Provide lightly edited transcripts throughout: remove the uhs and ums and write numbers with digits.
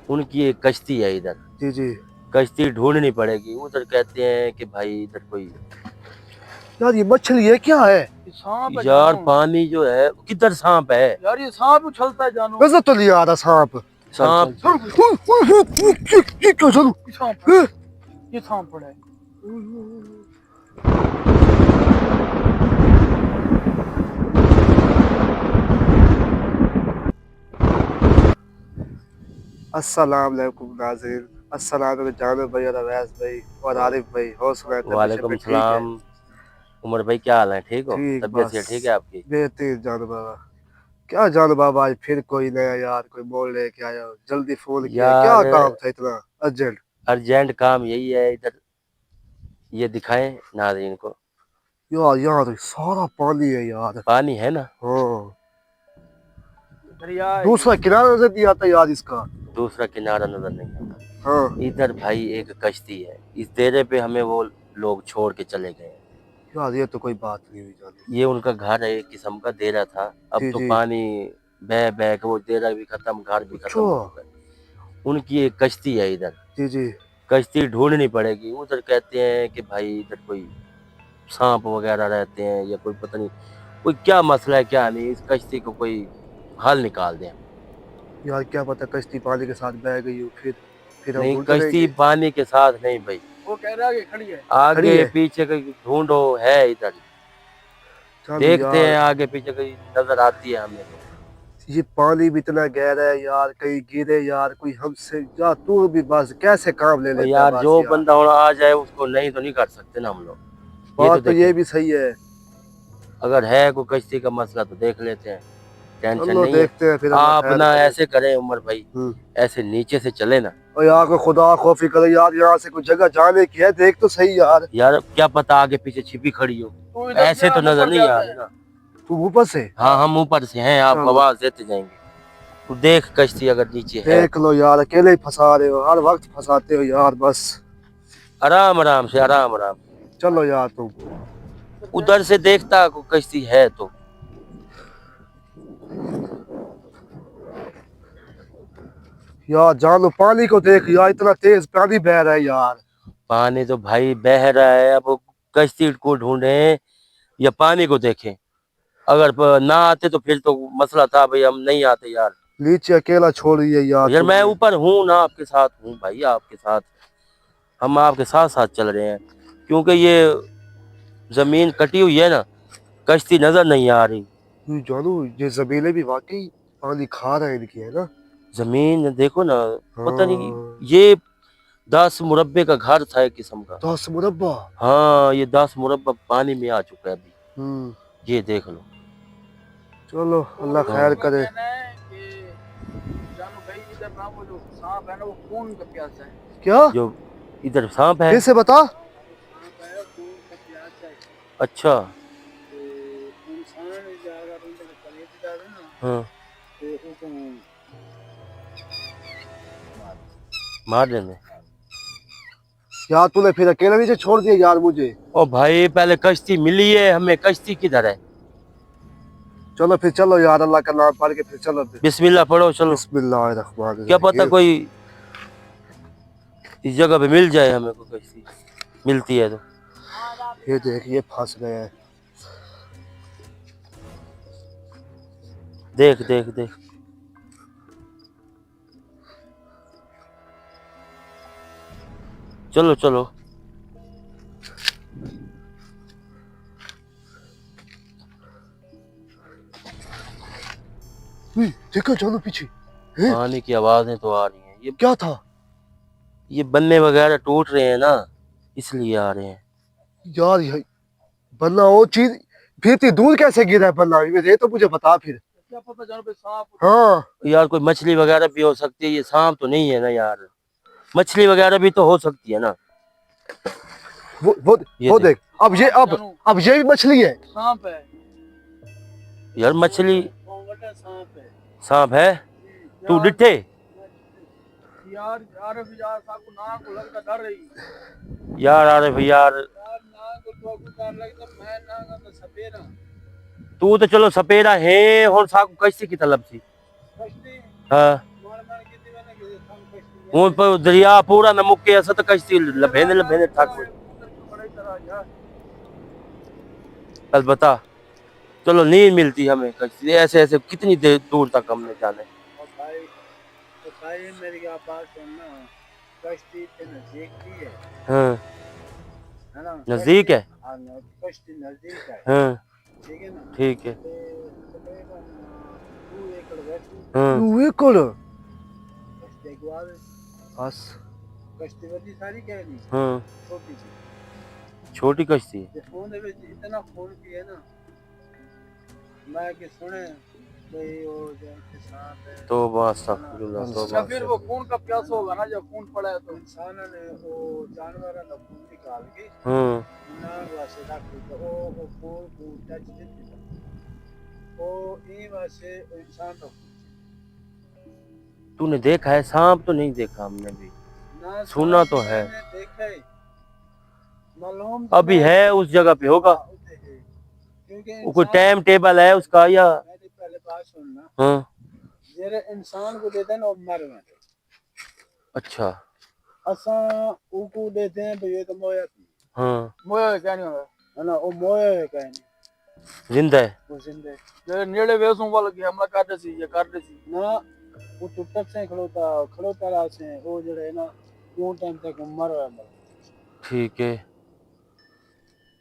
उनकी एक कश्ती है इधर। जी जी। कश्ती ढूंढनी पड़ेगी। उधर कहते हैं कि भाई इधर कोई यार ये मछली है क्या है? सांप है यार जानो। पानी जो है किधर सांप है यार ये सांप उछलता है जानो। नजर तो नहीं आ रहा सांप। सांप। ये क्यों चलो? ये सांप है। ये सांप पड़ा है। अस्सलाम वालेकुम नाज़रीन, अस्सलाम वालेकुम जानो भाई और अवैस भाई और आरिफ भाई। हौसला वालेकुम सलाम। उमर भाई क्या हाल है? ठीक हो? ठीक तबीयत बस से ठीक है आपकी? बेहतरीन जानो बाबा। क्या जानो बाबा, आज फिर कोई नया यार कोई मोड़ लेके आया हो। जल्दी फोन किया, क्या यार काम था इतना अर्जेंट? अर्जेंट काम यही है इधर। ये दिखाएं नाज़रीन को। यार यहाँ तो सारा पानी है यार। पानी है ना? हाँ, दरिया है दूसरा किनारा नजर नहीं आता यार इसका। दूसरा किनारा नजर नहीं आता। हाँ इधर भाई एक कश्ती है। इस डेरे पे हमें वो लोग छोड़ के चले गए। यार, ये तो कोई बात नहीं हुई जानी। ये उनका घर है, एक किस्म का डेरा था। अब जी तो जी। पानी बह बह के वो डेरा भी खत्म, घर भी खत्म हो अच्छा। चुका है। उनकी एक कश्ती है इधर। जी जी। कश्ती ढूंढनी पड़ेगी। उधर कहते हैं कि भाई इधर कोई सांप वगैरह रहते हैं या कोई पता नहीं कोई क्या मसला है क्या नहीं। इस कश्ती को कोई हल निकाल दें। यार क्या पता कश्ती पानी के साथ बह गई हो, फिर हम नहीं, ढूंढते कश्ती रहेंगे। पानी के साथ नहीं भाई। वो कह रहा है कि खड़ी है। खड़ी आगे है? पीछे कहीं ढूंढो, है इधर। चलो देखते हैं यार, आगे पीछे कहीं नजर आती है हमें तो। ये पानी भी इतना गहरा है यार, कहीं गिरे यार कोई हमसे। यार तू भी बस कैसे काम ले और लेता है यार बस जो यार। बंदा होना आ जाए उसको नहीं तो नहीं कर सकते ना हम लोग। ये तो बात तो देखें, ये भी सही है। अगर है कोई कश्ती का मसला तो देख लेते हैं। टेंशन चलो नहीं है। देखते हैं, फिर अल्लाह आप खैर ना करे। ऐसे करें उमर भाई, ऐसे नीचे से चले ना। और यार को खुदा खौफी करे यार, यहाँ से कोई जगह जाने की है, देख तो सही यार। यार क्या पता आगे पीछे छिपी खड़ी हो। तू इधर ऐसे जा, तो हम नजर ऊपर नहीं आ जाते रही हैं। ना। तू ऊपर से? हाँ हम ऊपर से हैं, आपको चलो आवाज देते जाएंगे। तू देख कश्ती अगर नीचे है। देख लो यार, अकेले ही फंसा रहे हो, हर वक्त फंसाते हो यार बस। आराम आराम से, आराम आराम से। चलो यार तुम। उधर से देखता को कश्ती है तो। यार जानो पानी को देख यार, इतना तेज पानी बह रहा है यार। पानी तो भाई बह रहा है। अब वो कश्ती को ढूंढे या पानी को देखें। अगर ना आते तो फिर तो मसला था भाई, हम नहीं आते यार। नीचे अकेला छोड़ दिया यार यार मैं तुमने। ऊपर हूँ ना, आपके साथ हूँ भाई, आपके साथ। हम आपके साथ साथ चल रहे हैं क्योंकि ये जमीन कटी हुई है ना, कश्ती नजर नहीं आ रही। ये जानो, ये जमीनें भी वाकई पानी खा रहे हैं इनकी, है ना? जमीन देखो ना। पता नहीं, हाँ। ये 10 मुरब्बे का घर था एक किस्म का। 10 मुरब्बा। हाँ ये 10 मुरब्बा पानी में आ चुका है हम्म। अभी। ये देख लो। चलो अल्लाह हाँ। खैर करे। कहना है कि जानो भाई इधर ना वो जो सांप है ना वो खून का प्यासा है। क्या? जो इधर सांप है? फिर से बता। सांप है खून का प्यासा है। अच्छा। तो इंसान जाएगा तो इधर कलेजे जाएगा ना। हाँ तो उसको मार देंगे। यार तूने फिर अकेला नीचे छोड़ दिया यार मुझे। ओ भाई पहले कश्ती मिली है हमें, कश्ती किधर है? चलो फिर चलो यार, अल्लाह का नाम पढ़ के फिर चलो फिर। बिस्मिल्लाह पढ़ो चलो। क्या पता बिस्मिल्लाहिर्रहमानिर्रहीम। कोई इस जगह पे मिल जाए हमें, कोई कश्ती मिलती है तो। ये देख, ये फंस गए हैं। देख देख देख। चलो चलो। देखो जानो पीछे। पानी की आवाजें तो आ रही हैं। ये क्या था? ये बन्ने वगैरह टूट रहे हैं ना, इसलिए आ रहे हैं। यार ये बल्ला वो चीज फिर इतनी दूर कैसे गिरा है बल्ला? ये तो मुझे बता फिर। क्या पता जानो भाई सांप। हाँ। यार कोई मछली वगैरह भी हो सकती है, ये सांप तो नहीं है ना यार। मछली वगैरह भी तो हो सकती है ना। वो देख, अब ये भी मछली है। सांप है यार मछली। सांप है। सांप है? तू डिठे? यार यार साहब को ना को लगता डर रही। यार अरे भाई यार, यार ना को तो डर लगता मैं ना तो सपेरा। तू तो चलो सपेरा है और साकू कश्ती की तलब थी। कश्ती हाँ मार मार के मैंने कि हम कश्ती वो पर दरिया पूरा न मुक्के ऐसा तो कश्ती लभेंदे थक गई। बड़ी तरह यार कल बता, चलो नींद मिलती हमें कश्ती ऐसे ऐसे कितनी देर दूर तक हमने जाने। और भाई मेरी क्या बात सुनना, कश्ती के नजदीक भी हाँ है ना? नजदीक है। हाँ कश्ती नजदीक है, हाँ ठीक है ना? ठीक है। ते तकरीबन 2 एकड़ वैसी हाँ तू एक और कश्ती के बाद बस कश्ती बड़ी सारी कह नहीं, हाँ छोटी सी छोटी कश्ती। ते ਉਹਦੇ ਵਿੱਚ इतना खून भी है ना, मैं कि सुने कोई वो जैसे सांप है तो अस्तगफिरुल्लाह या तौबा। फिर वो खून का प्यास होगा ना, जब खून पड़ा है तो इंसान ने वो जानवर का खून निकाल के हाँ नाक वासे रख दी, तो वो खून को टच देती वो ई वासे इंसान तो तूने देखा है सांप? तो नहीं देखा हमने भी, ना सुना तो है। मैंने देखा है, मालूम अभी है उस जगह पे होगा। क्योंकि वो कोई टाइम टेबल है उसका या? मेरी पहले बात सुनना, हाँ जेरे इंसान को देते हैं ना वो मर गए, अच्छा असा उनको देते हैं भाई ये तो मोया थी, हाँ मोया क्या नहीं होगा है ना, वो मोया है क्या नहीं, जिंदा है। वो जिंदे जे नेड़े वेसों वाला की हमला कर सी ये कर सी ना, वो टुटक से खड़ोता रहा से वो जड़े है ना वो टाइम तक मर रहा है, ठीक है।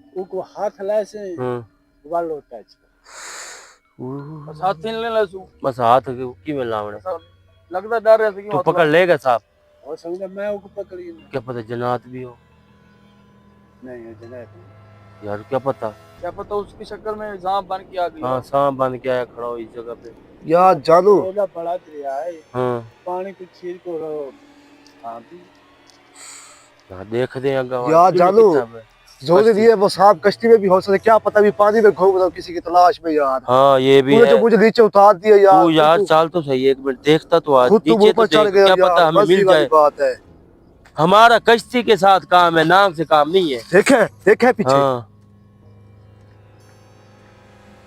उनको हाथ लाए से हाँ वालो टच बस हाथ छीन ले लसू, बस हाथ की में लावने। लगता डर है कि तो पकड़ लेगा सांप? और समझा मैं उनको पकड़ी नहीं, क्या पता जन्नत भी हो। नहीं है जनाब, यार क्या पता उसकी शक्ल में सांप बन के आ गई। हाँ सांप बन के आया खड़ा हो इस जगह पे। यार जानू ओला बड़ा दरिया है, हाँ पानी को चीर को हाँ भी यहाँ देख दे अगर यार जानू कितना है। जोर दिए वो सांप कश्ती में भी हो सकता, क्या पता भी पानी में घूम रहा हो किसी की तलाश में यार। हाँ ये भी तूने है। जो मुझे नीचे उतार दिया यार, तू यार चाल तो सही, एक मिनट देखता तो आज खुद तुम नीचे तो ऊपर चढ़ देख, गए क्या यार, पता हमें बस मिल ये वाली जाए। बात है। हमारा कश्ती के साथ काम है, नाम से काम नहीं है। देखे पीछे। हाँ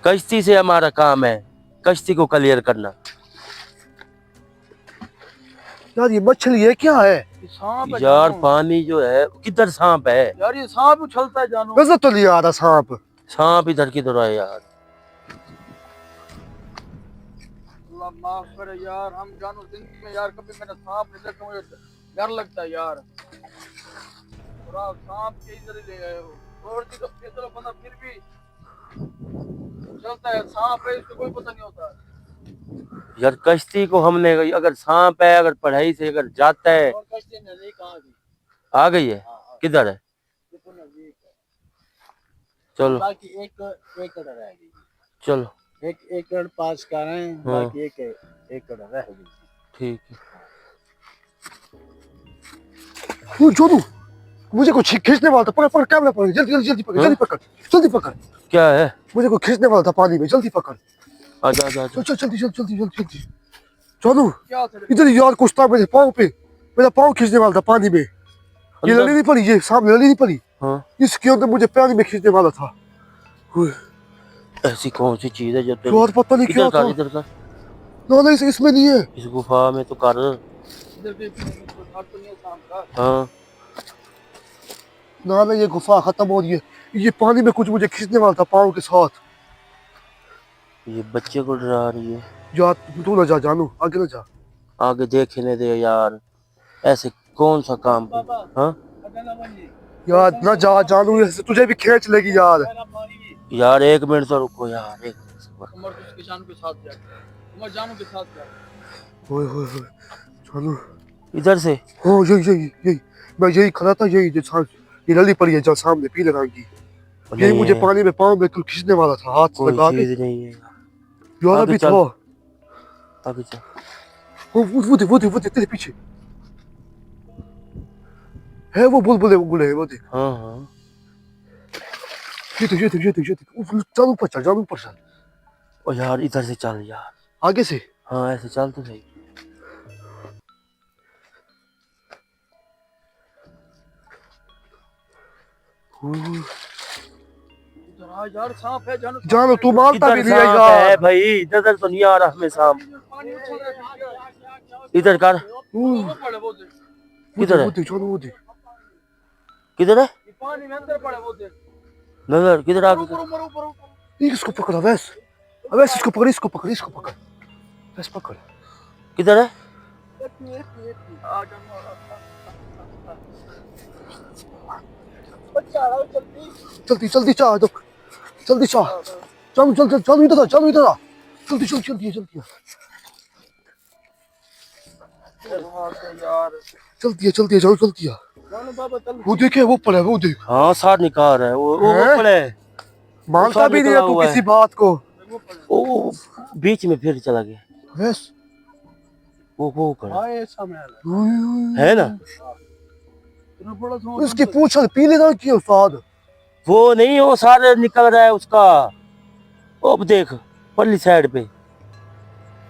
कश्ती से हमारा काम है, कश्ती को क्लियर करना। यार ये मछली है क्या है? सांप है यार जानू। पानी जो है किधर सांप है? यार ये सांप उछलता है जानू, नजर तो नहीं आ रहा सांप। सांप इधर किधर है यार? अल्लाह माफ करे यार, हम जानू जिंदगी में यार कभी मैंने सांप नहीं देखा, मुझे डर लगता है यार, पूरा सांप के इधर ही ले गए हो और तो चलो बंदा फिर भी चलता है, सांप है इसको कोई पता नहीं होता। यार कश्ती को हमने, अगर सांप है, अगर पढ़ाई से अगर जाता है। और कश्ती नजदीक आ गई, आ गई है? हाँ किधर है? बिल्कुल नजदीक है, चलो बाकी एक एकड़ रह गई, चलो 1 एकड़ पास कर रहे हैं, हाँ। बाकी 1 एकड़ रह गई। ठीक है। वो जोनू मुझे कुछ खींचने वाला था, पकड़ पकड़ कैमरा पकड़, जल्दी जल्दी जल्दी पकड़, हाँ? जल्दी पकड़, जल्दी पकड़। क्या है? मुझे को खींचने वाला था पानी में, जल्दी पकड़। आजा आजा आजा। चल चल जल्दी जल्दी जल्दी जल्दी जल्दी। जोनू क्या था इधर यार कुछ था मेरे पाँव पे, मेरा पाँव खींचने वाला था पानी में। ये लड़ी नहीं पड़ी, ये सामने लड़ी नहीं पड़ी, हाँ इसके अंदर मुझे पानी में खींचने वाला था। ऐसी कौन सी चीज है जो यार पता नहीं क्या था। इधर कर ना ना इसमें नहीं है। इस गुफा में तो कर। इधर भी हाथ तो नहीं है सांप का, हाँ ना ना ये गुफा खत्म हो रही है, ये पानी में कुछ मुझे खींचने वाला था पाँव के साथ। ये बच्चे को डरा रही है। जा तू ना जा जानू, आगे ना जा। आगे देखने दे यार, ऐसे कौन सा काम। बाबा हाँ अगला बनी यार ना जा जानू, ऐसे तुझे भी खींच लेगी यार। मेरा पानी यार एक मिनट तो रुको यार, एक मिनट सब्र। उमर उसके जानू के साथ जा, उमर जानू के साथ जा, ओए ओए ओए जानू, इधर से हाँ यही यही यही, मैं यही खड़ा था, यही जो ये लली पड़ी है जो सामने पीले रंग की, यही नहीं मुझे है, पानी में पाँव में कुछ खींचने वाला था हाथ से कोई लगा के। चीज नहीं है। यार आगे अभी चल। था आगे चल। वो दे तेरे पीछे है, वो बुलबुले है वो देख। हाँ हाँ ये चल ऊपर चल, चल ऊपर चल। ओ यार इधर से चल यार, आगे से हाँ ऐसे चल तो सही। इधर आ यार, सांप है जानू, जानो तू मानता भी इधर नहीं है सांप है यार। भाई, इधर तो नहीं आ रहा हमें सांप। पानी उछल रहा है, इधर कर। वो पड़े वो देख, किधर है? वो देख जानू, वो देख। किधर है? ये पानी में अंदर पड़े वो देख। नजर किधर आ ऊपर गया? ऊपर ऊपर ऊपर। ये इसको पकड़ अवैस, अवैस इसको पकड़, इसको पकड़, इसको पकड़, अवैस पकड़। किधर है? आ जानू बच्चा आओ जल्दी। जल्दी जल्दी चाह दो, जल्दी चाह, चल चल चल चल इधर आ, चल इधर आ, जल्दी चल जल्दी जल्दी यार जल्दी जल्दी जाओ जल्दी आ। जानू बाबा चल। वो देखे वो पड़ा है, वो देख, हाँ साथ निकाल रहा है वो हैं? पड़े। मानता साथ भी नहीं है निकला तू हुआ है। किसी बात को। वो बीच में फिर चला गया। अवैस वो खड़ा हाँ ऐसा में है है ना? इतना बड़ा समोसा उसकी पूंछ पीले रंग की है उस्ताद। वो नहीं, वो सारे निकल रहा है उसका। वो अब देख पल्ली साइड पे।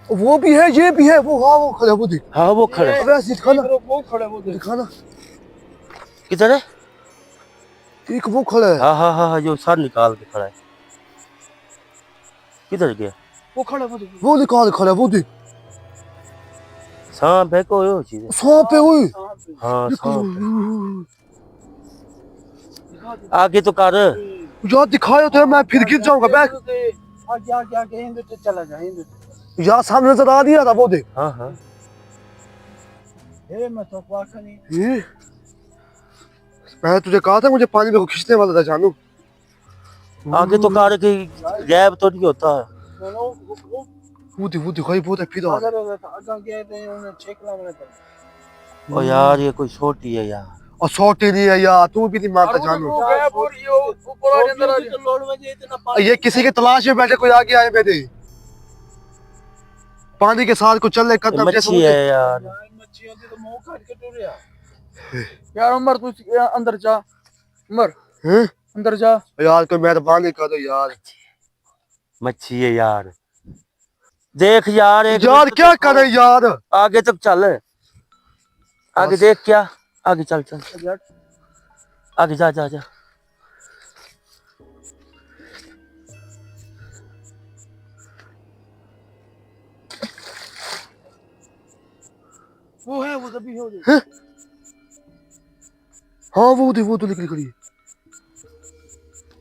वो भी है, ये भी है, वो हाँ वो खड़ा है, वो देख। हाँ वो खड़ा है। अवैस दिखाना, वो खड़े वो देख। दिखाना, किधर है? एक वो खड़ा है, हाँ हाँ हाँ हाँ, जो सार निकाल के खड़ा है। किधर गया? वो खड़े वो देख। वो निकाल खड़ा है, वो देख, सांप है कोई वो चीज है। सांप है वो। हाँ सांप है। आगे तो कर। यार दिखाया तो है, मैं फिर गिर जाऊंगा बैठ। आगे आगे आगे हिंदू से चला जा हिंदू से। यार सामने नजर आ दिया था, वो देख। हाँ हाँ ए मैं तो पाखा नहीं। ये मैं तुझे कहा था मुझे पानी में खींचने वाला था जानू। आगे तो कर के गैप तो नहीं होता। वो दिखाई बहुत है फिर आ रहा है। आगे गए थे उन्हें चेक लगा था। ओ यार ये कोई छोटी है यार। और छोटी नहीं है यार, तू भी नहीं मानता जानू। ऊपर आ अंदर आ लोड में इतना ये किसी के तलाश में बैठे कोई आगे आए मेरे पानी के साथ कुछ चलने कदम जैसे मच्छी है यार। मच्छी होती तो मुंह काट के टूट गया। यार उमर तू अंदर जा, उमर हैं? अंदर जा। यार कोई मेहरबानी करो यार। मच्छी है यार। देख यार एक यार मिनट क्या तो करे यार। आगे तक चल। आगे बस। देख क्या, आगे चल चल, आगे जा जा जा। वो है वो तभी हो गई। हाँ वो तो निकली खड़ी है।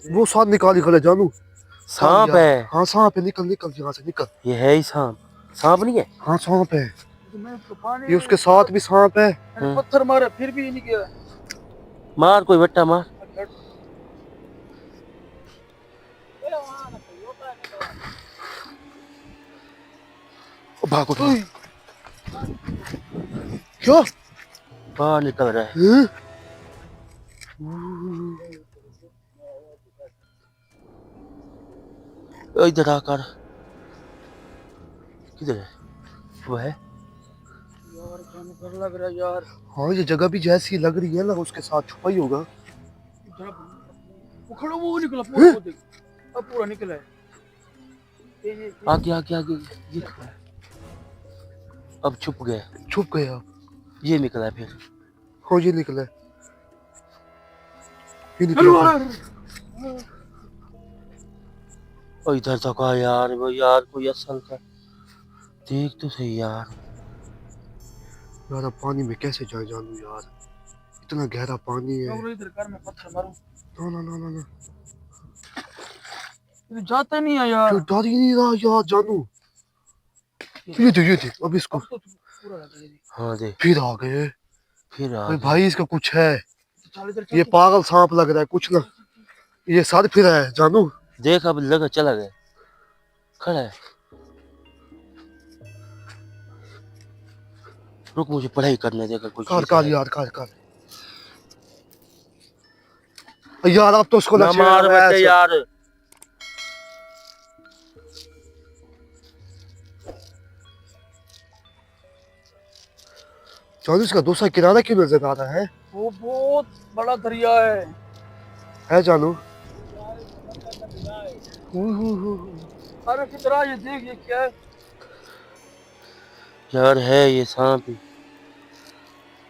वो साथ निकाली खड़े जानू। सांप यार। है। हाँ सांप है, निकल निकल यहाँ से निकल। ये है ही सांप। सांप नहीं है? हाँ सांप है, मैं तो पानी ये उसके साथ भी सांप है। मैंने पत्थर मारे फिर भी नहीं गया। मार कोई बट्टा मार। ओ, भागो तो। क्यों? बाहर निकल रहा है। हैं? ओ, इधर आकर। किधर है? वो है। यार जाने डर लग रहा है यार। हाँ ये जगह भी जैसी लग रही है ना, उसके साथ छुपा ही होगा। वो खड़ा वो निकला पूरा, वो देख अब पूरा निकला है। ये आगे आगे आगे ये अब छुप गया। छुप गया। ये निकला है फिर। हाँ ये निकला है, ये निकला है। ओ इधर तक आ यार, वो यार कोई असल का देख तो सही यार। यार अब पानी में कैसे जाए जानू यार, इतना गहरा पानी है। इधर कर मैं पत्थर मारूं। ना ना ना ना ये जाता नहीं है यार। क्यों डर ही नहीं रहा यार जानू। ये देख अब इसको। अब तो पूरा लग गया। हाँ देख फिर आ गए। फिर आ अरे गया। भाई इसका कुछ है, चल इधर चल। ये पागल सांप लग रहा है कुछ ना, ये साथ फिर है जानू। देख अब लगा चला गया, खड़ा है। रुक मुझे पढ़ाई करने दे, अगर कोई कार चीज़ कार है। यार कार यार अब तो उसको ना लक्ष्य मार है बच्चे यार। जानू इसका दूसरा किनारा क्यों नजर आ रहा है? वो बहुत बड़ा दरिया है जानू। अरे किधर आ ये देख ये क्या है। यार है ये सांप ही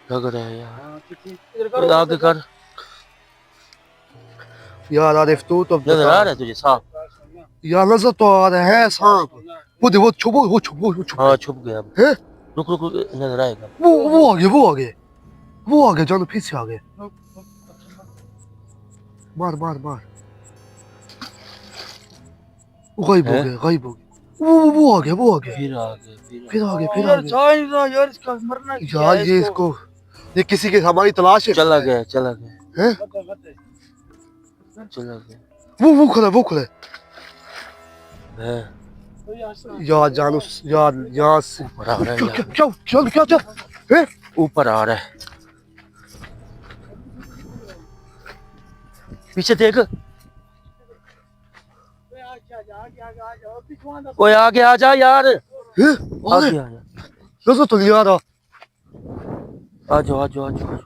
लग रहा है यार। हाँ, इधर करो, और आगे कर। यार आरिफ तू तो नजर आ रहा है तुझे सांप? यार नजर तो आ रहा है सांप। वो छुप हाँ छुप गया अब। है। रुक रुक रुक, नजर आएगा। वो आ गए, वो आ गए, वो आ गए जानू, फिर से आ गए। मार मार मार, वो गायब हो हैं? गए, गायब हो गए। वो आ गए, वो आ गए, फिर आ गए, फिर आ गए, फिर आ यार गए। चाय ना यार, इसका मरना क्या यार है ये इसको, ये किसी की हमारी तलाश है। चला गया, चला गया, हैं? चला गया। वो खुला, वो खुला। है यार जानू, यार यहाँ से ऊपर आ रहा है क्या यार, क्या क्या क्या क्या क्या हैं? ऊपर आ रहा है। पीछे देख, कोई आगे आ जा यार, हैं? आगे अरे आ जा, नजर तो नहीं आ रहा। आ जाओ आ जाओ आ जाओ।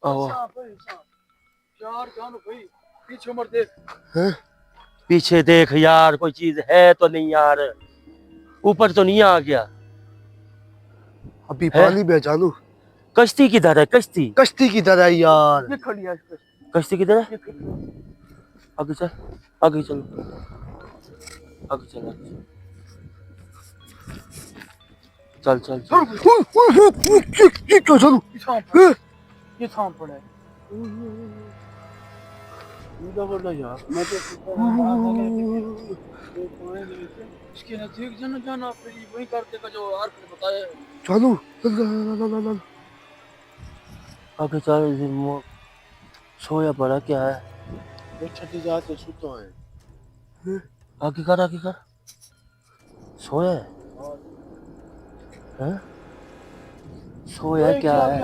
आओ, यार जानो भाई, पीछे मत देख। हैं? पीछे देख यार, कोई चीज है तो नहीं यार, ऊपर तो नहीं आ गया। अभी हैं? पानी में है जानू, कश्ती किधर है, कश्ती, कश्ती की तरह है यार। ये खड़ी है, कश्ती किधर है? ये खड़ी है। आगे चल, आगे चलो, आगे चल, आगे चल, चल चल चल। ये क्या जानू? ये सांप है, हैं? ये सांप पड़ा है। यार मैं तो इसके नजदीक जाना जाना, फिर वही करते का जो आर्क ने बताया। जानू ला, ला, ला, ला, ला, ला। आगे चल, सोया पड़ा क्या है? वो छठी जाते सुतो है। आगे कर, आगे कर, सोया है? हैं? सोया क्या है?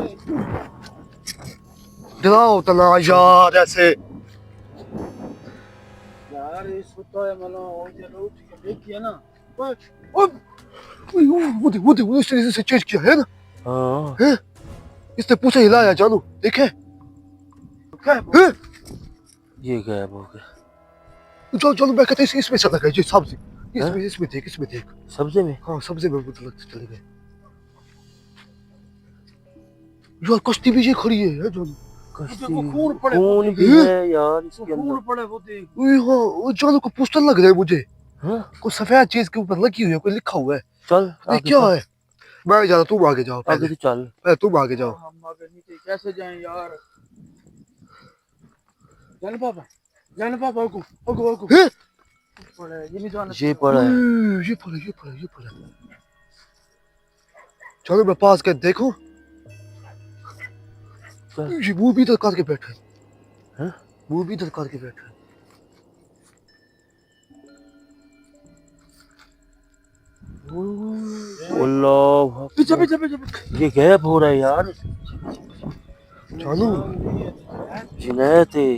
डराओ तना यार ऐसे। यार ये सुतो है, मतलब वो जो उठ के देखिए ना। ओए वो देख उसने से चेंज किया है ना। हाँ, हैं? इसने पूछा हिलाया जानू, देखे? क्या हैं? ये गायब हो गया। चलो चलो मैं कहते इसमें चला गया जी सब्जी, इसमें इसमें देख, इसमें देख। सब्जी में? हाँ सब्जी में मुझे लगता चले गए। यार कश्ती भी ये खड़ी है जानू। कश्ती, देखो खून पड़े, खून भी हैं? है यार इसके खून अंदर। पड़े वो देख। ओए हाँ, वो जानू को पोस्टर लग रहा है मुझे, हाँ? कोई सफेद चीज के ऊपर लगी हुई है, कोई लिखा हुआ है। चल ये आगे क्या चल, है? मैं जा रहा, तुम आगे जाओ आगे पहले, तो चल। पहले तुम आगे जाओ। हम आगे नीचे कैसे जाएं यार? जान पापा, जान पापा को हैं? पड़े, ये नहीं जाना। ये पड़ा है। ये पड़ा, ये पड़ा, ये पड़ा। चलो मैं पास कर देखूं। चल। ये मुंह भी इधर करके बैठा है। हैं? मुंह भी इधर करके बैठा है। अल्लाह, पीछे पीछे पीछे। ये गायब हो रहा है यार। जानू जिनायत है।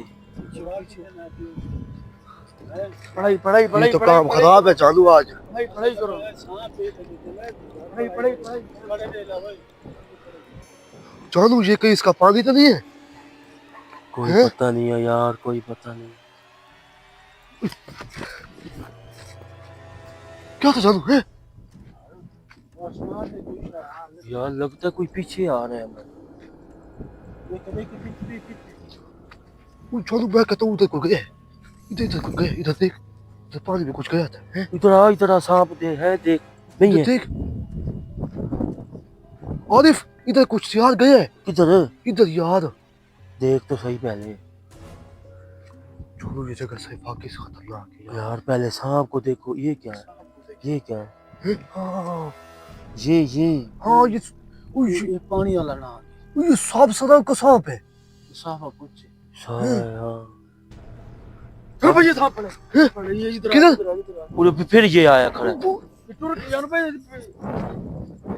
पढ़ाई पढ़ाई ये पढ़ाई तो पढ़ाई काम खराब है जानू आज। पढ़ाई पढ़ाई करो, पढ़ाई पढ़ाई पढ़ाई। जानू ये कहीं इसका पानी तो नहीं है? कोई हैं? पता नहीं है यार, कोई पता नहीं। क्या था जानू? है यार लगता है कोई पीछे आ रहा है हमारे। जानू मैं कहता हूँ उधर को गए, इधर इधर को गए, इधर देख, इधर पानी में कुछ गया था। हैं? इधर आ, सांप दे है, देख नहीं इधर है। देख आरिफ, इधर कुछ यार गया है, किधर? इधर यार। देख तो सही पहले छोड़ो ये जगह सही वाकई से खतरनाक है यार। यार, पहले सांप को देखो। ये क्या है? ये क्या है? हैं? हाँ ये हाँ ये पानी वाला ना ये सांप सदाब का सांप है। साफा कुछ सारा है, हाँ। फिर भाई ये सांप पड़े ये इधर किधर? पूरे फिर ये आया खड़ा। टूर जान पे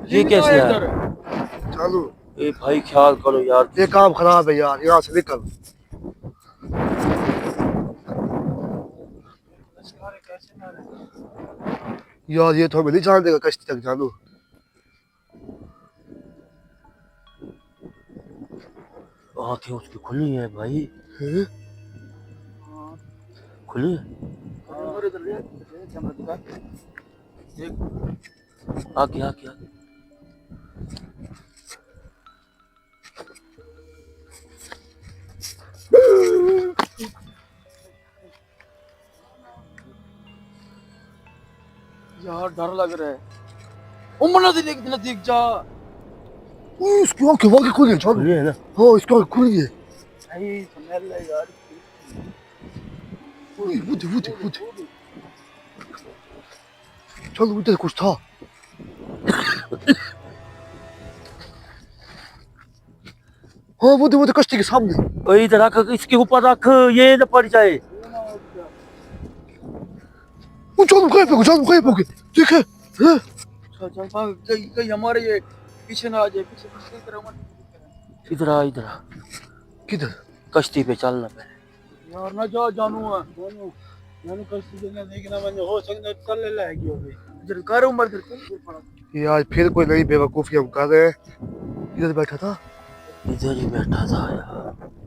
ये कैसे आया? चलो ए भाई ख्याल करो यार। ये काम खराब है यार, यहाँ से निकल। यार ये तो हमें नहीं जान देगा कश्ती तक जानू। आंखें उसकी खुली है भाई, हैं? खुली है। आगे आगे आगे। यार डर लग रहा है। उम्र नजदीक जा। इसकी आंखें वाकई खुली हैं जानू। ये है ना हाँ इसकी आंखें खुली है। नहीं स्मेल है यार। वो चल उधर कुछ था। हाँ वो कश्ती के सामने। ओए इधर रख, इसके ऊपर रख, ये न पड़ जाए। वो जानू गायब हो गए देखे। हैं? चल भाग, कहीं हमारे ये पीछे ना आ जाए। पीछे पीछे की तरफ मत। इधर आ, इधर आ, किधर? कश्ती पे चलना पहले। यार ना जा जानू जानू कश्ती देना देखना मैंने हो सकता चल ले लाएगी हो गई। इधर कर उम्र इधर पड़ा। ये आज फिर कोई नई बेवकूफी हम कर रहे हैं। इधर बैठा था। इधर ही बैठा था यार।